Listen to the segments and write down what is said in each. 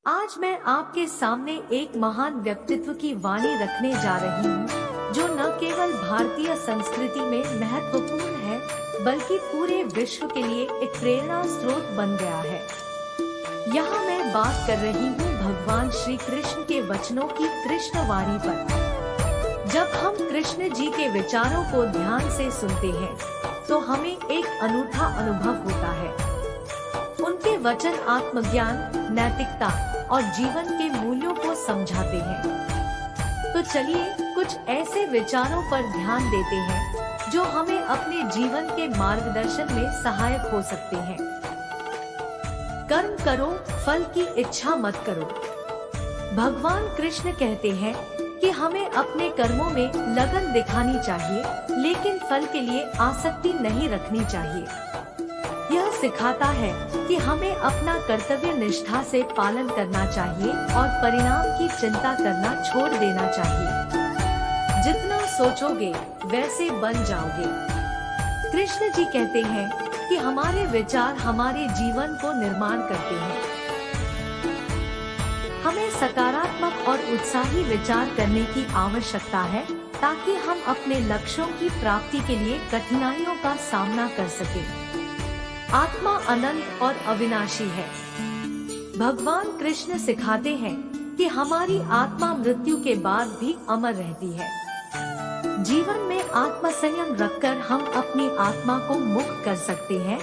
आज मैं आपके सामने एक महान व्यक्तित्व की वाणी रखने जा रही हूँ, जो न केवल भारतीय संस्कृति में महत्वपूर्ण है, बल्कि पूरे विश्व के लिए एक प्रेरणा स्रोत बन गया है। यहाँ मैं बात कर रही हूँ भगवान श्री कृष्ण के वचनों की कृष्ण वाणी पर। जब हम कृष्ण जी के विचारों को ध्यान से सुनते हैं, तो हमें एक अनूठा अनुभव होता है। उनके वचन आत्मज्ञान, नैतिकता और जीवन के मूल्यों को समझाते हैं। तो चलिए कुछ ऐसे विचारों पर ध्यान देते हैं जो हमें अपने जीवन के मार्गदर्शन में सहायक हो सकते हैं। कर्म करो, फल की इच्छा मत करो। भगवान कृष्ण कहते हैं कि हमें अपने कर्मों में लगन दिखानी चाहिए, लेकिन फल के लिए आसक्ति नहीं रखनी चाहिए। यह सिखाता है कि हमें अपना कर्तव्य निष्ठा से पालन करना चाहिए और परिणाम की चिंता करना छोड़ देना चाहिए। जितना सोचोगे वैसे बन जाओगे। कृष्ण जी कहते हैं कि हमारे विचार हमारे जीवन को निर्माण करते हैं। हमें सकारात्मक और उत्साही विचार करने की आवश्यकता है, ताकि हम अपने लक्ष्यों की प्राप्ति के लिए कठिनाइयों का सामना कर सकें। आत्मा अनंत और अविनाशी है। भगवान कृष्ण सिखाते हैं कि हमारी आत्मा मृत्यु के बाद भी अमर रहती है। जीवन में आत्म संयम रखकर हम अपनी आत्मा को मुक्त कर सकते हैं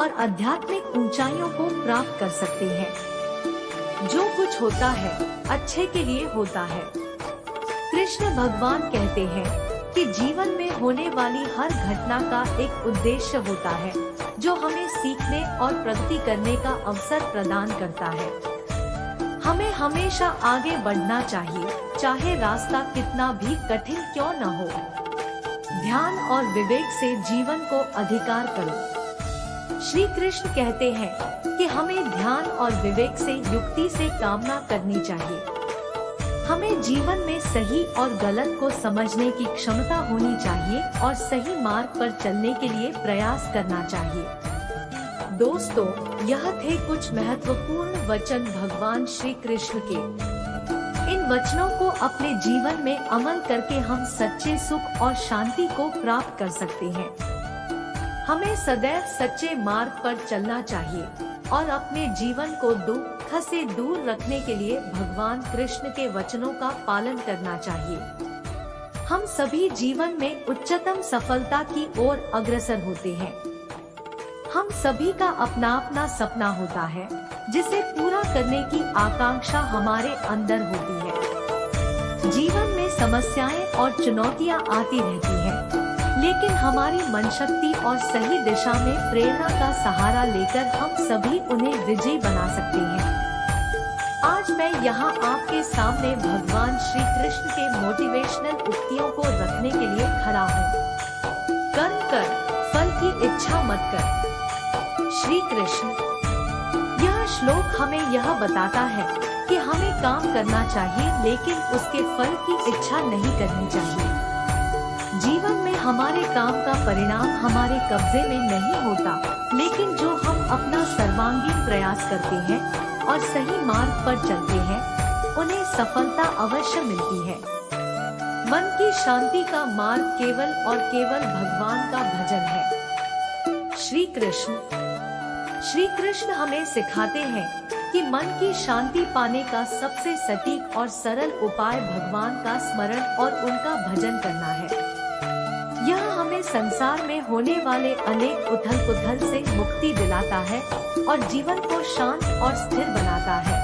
और आध्यात्मिक ऊंचाइयों को प्राप्त कर सकते हैं। जो कुछ होता है अच्छे के लिए होता है। कृष्ण भगवान कहते हैं कि जीवन में होने वाली हर घटना का एक उद्देश्य होता है, जो हमें सीखने और प्रगति करने का अवसर प्रदान करता है। हमें हमेशा आगे बढ़ना चाहिए, चाहे रास्ता कितना भी कठिन क्यों न हो। ध्यान और विवेक से जीवन को अधिकार करो। श्री कृष्ण कहते हैं कि हमें ध्यान और विवेक से युक्ति से कामना करनी चाहिए। हमें जीवन में सही और गलत को समझने की क्षमता होनी चाहिए और सही मार्ग पर चलने के लिए प्रयास करना चाहिए। दोस्तों, यह थे कुछ महत्वपूर्ण वचन भगवान श्री कृष्ण के। इन वचनों को अपने जीवन में अमल करके हम सच्चे सुख और शांति को प्राप्त कर सकते हैं। हमें सदैव सच्चे मार्ग पर चलना चाहिए और अपने जीवन को दुख से दूर रखने के लिए भगवान कृष्ण के वचनों का पालन करना चाहिए। हम सभी जीवन में उच्चतम सफलता की ओर अग्रसर होते हैं। हम सभी का अपना अपना सपना होता है, जिसे पूरा करने की आकांक्षा हमारे अंदर होती है। जीवन में समस्याएं और चुनौतियां आती रहती हैं, लेकिन हमारी मनशक्ति और सही दिशा में प्रेरणा का सहारा लेकर हम सभी उन्हें विजयी बना सकते हैं। आज मैं यहाँ आपके सामने भगवान श्री कृष्ण के मोटिवेशनल उक्तियों को रखने के लिए खड़ा हूँ। कर्म कर, फल की इच्छा मत कर। श्री कृष्ण। यह श्लोक हमें यह बताता है कि हमें काम करना चाहिए, लेकिन उसके फल की इच्छा नहीं करनी चाहिए। जीवन में हमारे काम का परिणाम हमारे कब्जे में नहीं होता, लेकिन जो हम अपना सर्वांगीण प्रयास करते हैं और सही मार्ग पर चलते हैं, उन्हें सफलता अवश्य मिलती है। मन की शांति का मार्ग केवल और केवल भगवान का भजन है। श्री कृष्ण। श्री कृष्ण हमें सिखाते हैं कि मन की शांति पाने का सबसे सटीक और सरल उपाय भगवान का स्मरण और उनका भजन करना है। यह हमें संसार में होने वाले अनेक उथल पुथल से मुक्ति दिलाता है और जीवन को शांत और स्थिर बनाता है।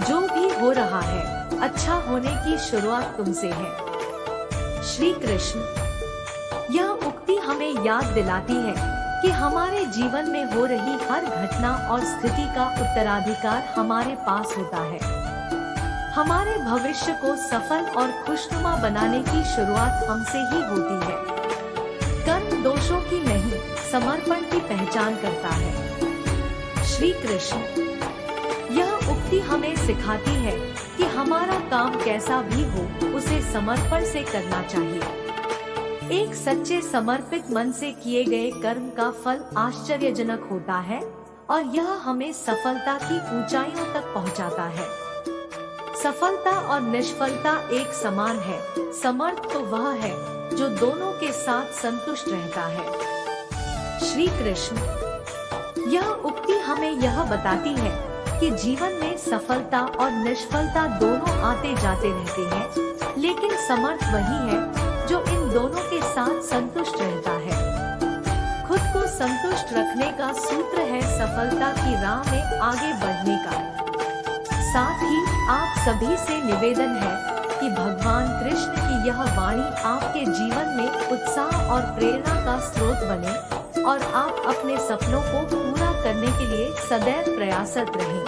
जो भी हो रहा है, अच्छा होने की शुरुआत तुमसे है। श्री कृष्ण। यह उक्ति हमें याद दिलाती है कि हमारे जीवन में हो रही हर घटना और स्थिति का उत्तराधिकार हमारे पास होता है। हमारे भविष्य को सफल और खुशनुमा बनाने की शुरुआत हमसे ही होती है। कर्म दोषों की नहीं, समर्पण की पहचान करता है। श्री कृष्ण। यह उक्ति हमें सिखाती है कि हमारा काम कैसा भी हो, उसे समर्पण से करना चाहिए। एक सच्चे समर्पित मन से किए गए कर्म का फल आश्चर्यजनक होता है और यह हमें सफलता की ऊंचाइयों तक पहुंचाता है। सफलता और निष्फलता एक समान है। समर्थ तो वह है जो दोनों के साथ संतुष्ट रहता है। श्री कृष्ण। यह उक्ति हमें यह बताती है कि जीवन में सफलता और निष्फलता दोनों आते जाते रहते हैं, लेकिन समर्थ वही है जो इन दोनों के साथ संतुष्ट रहता है। खुद को संतुष्ट रखने का सूत्र है सफलता की राह में आगे बढ़ने का। साथ ही आप सभी से निवेदन है कि भगवान कृष्ण की यह वाणी आपके जीवन में उत्साह और प्रेरणा का स्रोत बने और आप अपने सपनों को पूरा करने के लिए सदैव प्रयासरत रहें।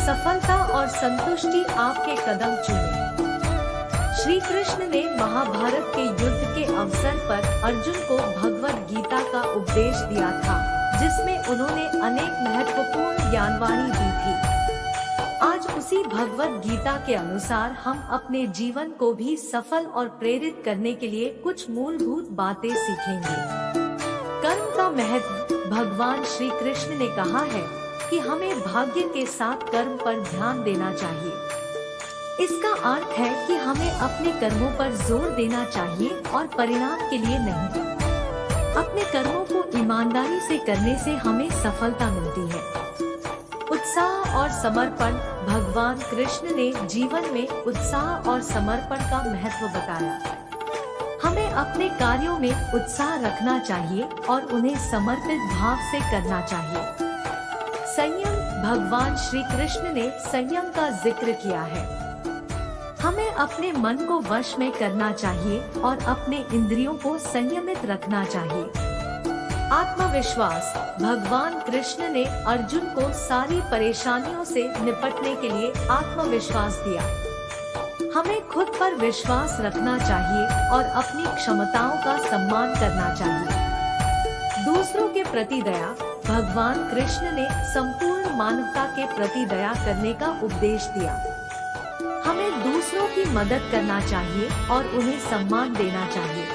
सफलता और संतुष्टि आपके कदम चूमे। श्री कृष्ण ने महाभारत के युद्ध के अवसर पर अर्जुन को भगवद गीता का उपदेश दिया था, जिसमें उन्होंने अनेक महत्वपूर्ण ज्ञानवाणी दी थी। आज उसी भगवद गीता के अनुसार हम अपने जीवन को भी सफल और प्रेरित करने के लिए कुछ मूलभूत बातें सीखेंगे। कर्म का महत्व। भगवान श्री कृष्ण ने कहा है कि हमें भाग्य के साथ कर्म पर ध्यान देना चाहिए। इसका अर्थ है कि हमें अपने कर्मों पर जोर देना चाहिए और परिणाम के लिए नहीं। अपने कर्मों को ईमानदारी से करने से हमें सफलता मिलती है। उत्साह और समर्पण। भगवान कृष्ण ने जीवन में उत्साह और समर्पण का महत्व बताया। हमें अपने कार्यों में उत्साह रखना चाहिए और उन्हें समर्पित भाव से करना चाहिए। संयम। भगवान श्री कृष्ण ने संयम का जिक्र किया है। हमें अपने मन को वश में करना चाहिए और अपने इंद्रियों को संयमित रखना चाहिए। आत्मविश्वास। भगवान कृष्ण ने अर्जुन को सारी परेशानियों से निपटने के लिए आत्मविश्वास दिया। हमें खुद पर विश्वास रखना चाहिए और अपनी क्षमताओं का सम्मान करना चाहिए। दूसरों के प्रति दया। भगवान कृष्ण ने संपूर्ण मानवता के प्रति दया करने का उपदेश दिया। हमें दूसरों की मदद करना चाहिए और उन्हें सम्मान देना चाहिए।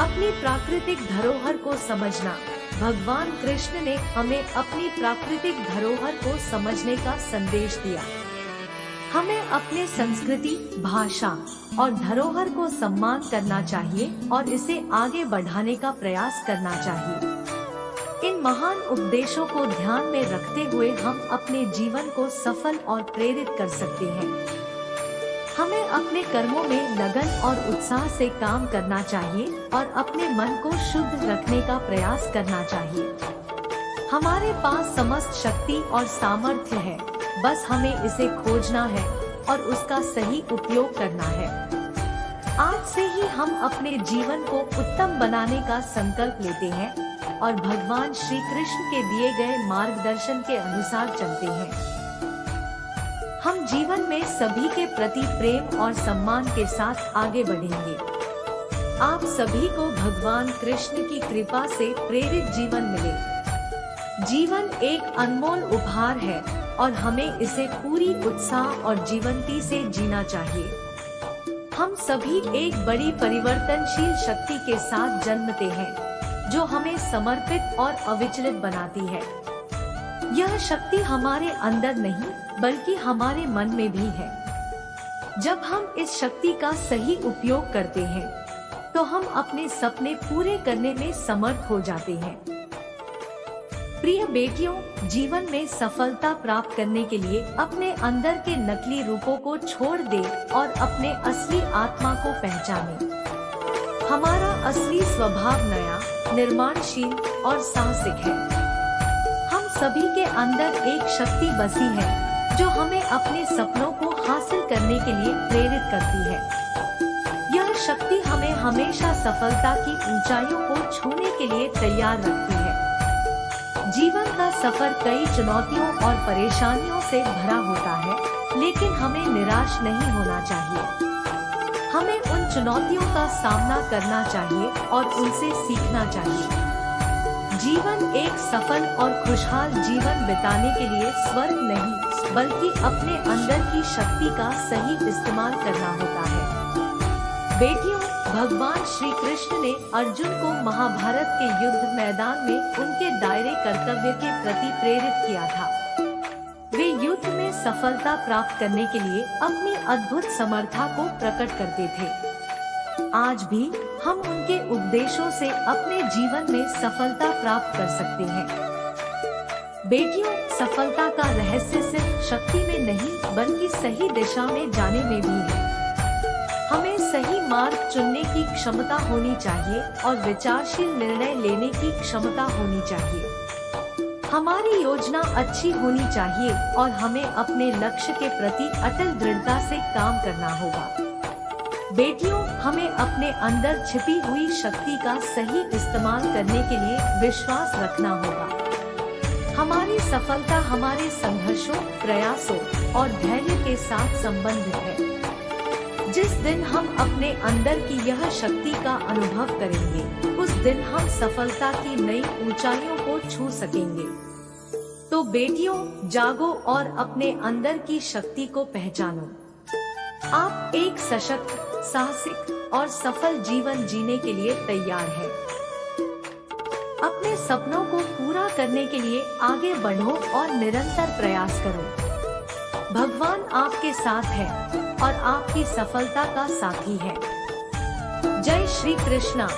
अपनी प्राकृतिक धरोहर को समझना। भगवान कृष्ण ने हमें अपनी प्राकृतिक धरोहर को समझने का संदेश दिया। हमें अपने संस्कृति, भाषा और धरोहर को सम्मान करना चाहिए और इसे आगे बढ़ाने का प्रयास करना चाहिए। इन महान उपदेशों को ध्यान में रखते हुए हम अपने जीवन को सफल और प्रेरित कर सकते हैं। हमें अपने कर्मों में लगन और उत्साह से काम करना चाहिए और अपने मन को शुद्ध रखने का प्रयास करना चाहिए। हमारे पास समस्त शक्ति और सामर्थ्य है, बस हमें इसे खोजना है और उसका सही उपयोग करना है। आज से ही हम अपने जीवन को उत्तम बनाने का संकल्प लेते हैं और भगवान श्री कृष्ण के दिए गए मार्गदर्शन के अनुसार चलते हैं। हम जीवन में सभी के प्रति प्रेम और सम्मान के साथ आगे बढ़ेंगे। आप सभी को भगवान कृष्ण की कृपा से प्रेरित जीवन मिले। जीवन एक अनमोल उपहार है और हमें इसे पूरी उत्साह और जीवंती से जीना चाहिए। हम सभी एक बड़ी परिवर्तनशील शक्ति के साथ जन्मते हैं, जो हमें समर्पित और अविचलित बनाती है। यह शक्ति हमारे अंदर नहीं, बल्कि हमारे मन में भी है। जब हम इस शक्ति का सही उपयोग करते हैं, तो हम अपने सपने पूरे करने में समर्थ हो जाते हैं। प्रिय बेटियों, जीवन में सफलता प्राप्त करने के लिए अपने अंदर के नकली रूपों को छोड़ दें और अपने असली आत्मा को पहचानें। हमारा असली स्वभाव नया, निर्माणशील और साहसिक है। हम सभी के अंदर एक शक्ति बसी है जो हमें अपने सपनों को हासिल करने के लिए प्रेरित करती है। यह शक्ति हमें हमेशा सफलता की ऊंचाइयों को छूने के लिए तैयार रखती है। जीवन का सफर कई चुनौतियों और परेशानियों से भरा होता है, लेकिन हमें निराश नहीं होना चाहिए। हमें उन चुनौतियों का सामना करना चाहिए और उनसे सीखना चाहिए। जीवन एक सफल और खुशहाल जीवन बिताने के लिए स्वर्ग नहीं, बल्कि अपने अंदर की शक्ति का सही इस्तेमाल करना होता है। बेटियों, भगवान श्री कृष्ण ने अर्जुन को महाभारत के युद्ध मैदान में उनके दायरे कर्तव्य के प्रति प्रेरित किया था। वे युद्ध में सफलता प्राप्त करने के लिए अपनी अद्भुत समर्था को प्रकट करते थे। आज भी हम उनके उपदेशों से अपने जीवन में सफलता प्राप्त कर सकते हैं। बेटियों, सफलता का रहस्य सिर्फ शक्ति में नहीं बल्कि सही दिशा में जाने में भी है। हमें सही मार्ग चुनने की क्षमता होनी चाहिए और विचारशील निर्णय लेने की क्षमता होनी चाहिए। हमारी योजना अच्छी होनी चाहिए और हमें अपने लक्ष्य के प्रति अटल दृढ़ता से काम करना होगा। बेटियों, हमें अपने अंदर छिपी हुई शक्ति का सही इस्तेमाल करने के लिए विश्वास रखना होगा। हमारी सफलता हमारे संघर्षों, प्रयासों और धैर्य के साथ संबंधित है। जिस दिन हम अपने अंदर की यह शक्ति का अनुभव करेंगे, उस दिन हम सफलता की नई ऊंचाइयों को छू सकेंगे। तो बेटियों, जागो और अपने अंदर की शक्ति को पहचानो। आप एक सशक्त, साहसिक और सफल जीवन जीने के लिए तैयार हैं। अपने सपनों को पूरा करने के लिए आगे बढ़ो और निरंतर प्रयास करो। भगवान आपके साथ है और आपकी सफलता का साथी है। जय श्री कृष्णा।